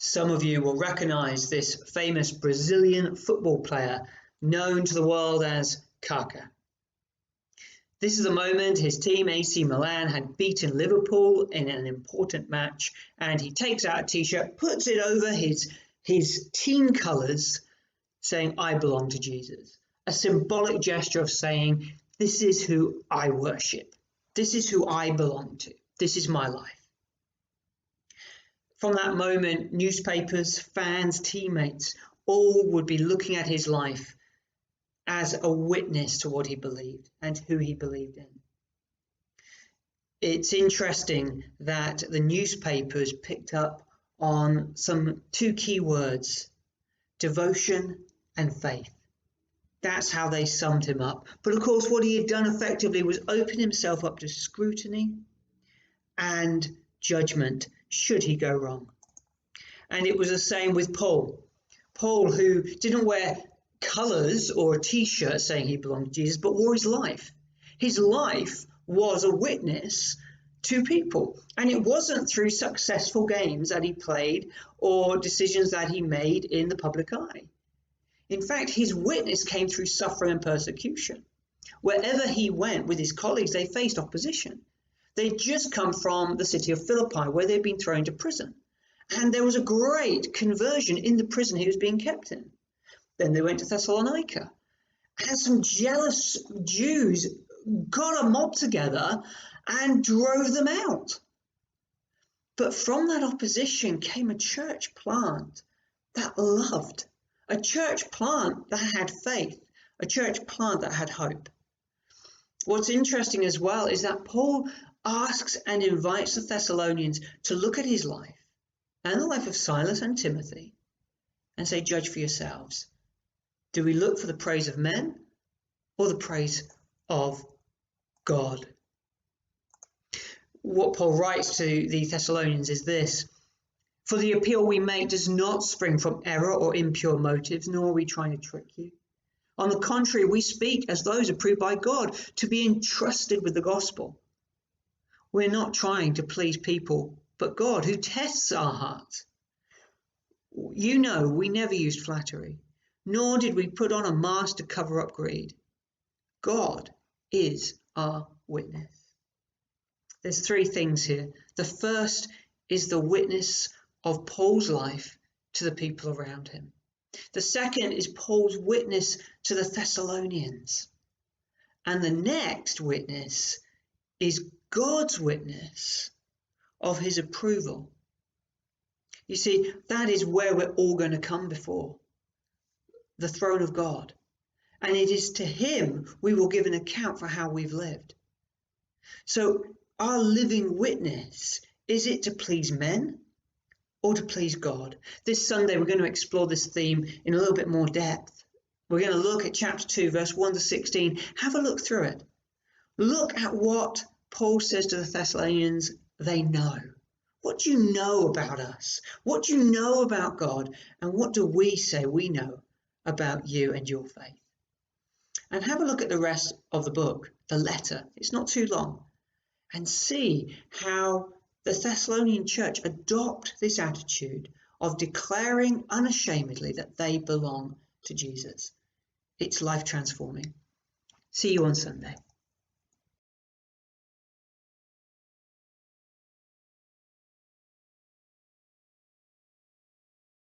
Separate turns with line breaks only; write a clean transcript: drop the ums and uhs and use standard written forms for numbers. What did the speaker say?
Some of you will recognize this famous Brazilian football player known to the world as Kaká. This is the moment his team AC Milan had beaten Liverpool in an important match, and he takes out a t-shirt, puts it over his team colours, saying, "I belong to Jesus." A symbolic gesture of saying, this is who I worship. This is who I belong to. This is my life. From that moment, newspapers, fans, teammates, all would be looking at his life as a witness to what he believed and who he believed in. It's interesting that the newspapers picked up on two key words, devotion and faith. That's how they summed him up. But of course, what he had done effectively was open himself up to scrutiny and judgment should he go wrong. And it was the same with Paul. Paul, who didn't wear colours or a t-shirt saying he belonged to Jesus, but wore his life. His life was a witness to people. And it wasn't through successful games that he played or decisions that he made in the public eye. In fact, his witness came through suffering and persecution. Wherever he went with his colleagues, they faced opposition. They'd just come from the city of Philippi, where they'd been thrown to prison. And there was a great conversion in the prison he was being kept in. Then they went to Thessalonica. And some jealous Jews got a mob together and drove them out. But from that opposition came a church plant that loved, a church plant that had faith, a church plant that had hope. What's interesting as well is that Paul asks and invites the Thessalonians to look at his life and the life of Silas and Timothy and say, judge for yourselves. Do we look for the praise of men or the praise of God? What Paul writes to the Thessalonians is this: for the appeal we make does not spring from error or impure motives, nor are we trying to trick you. On the contrary, we speak as those approved by God to be entrusted with the gospel. We're not trying to please people, but God, who tests our hearts. You know, we never used flattery, nor did we put on a mask to cover up greed. God is our witness. There's three things here. The first is the witness of Paul's life to the people around him. The second is Paul's witness to the Thessalonians. And the next witness is God's witness of his approval. You see, that is where we're all going to come before the throne of God. And it is to him we will give an account for how we've lived. So our living witness, is it to please men or to please God? This Sunday, we're going to explore this theme in a little bit more depth. We're going to look at chapter 2, verse 1 to 16. Have a look through it. Look at what Paul says to the Thessalonians they know. What do you know about us? What do you know about God? And what do we say we know about you and your faith? And have a look at the rest of the book, the letter. It's not too long. And see how the Thessalonian church adopt this attitude of declaring unashamedly that they belong to Jesus. It's life transforming. See you on Sunday.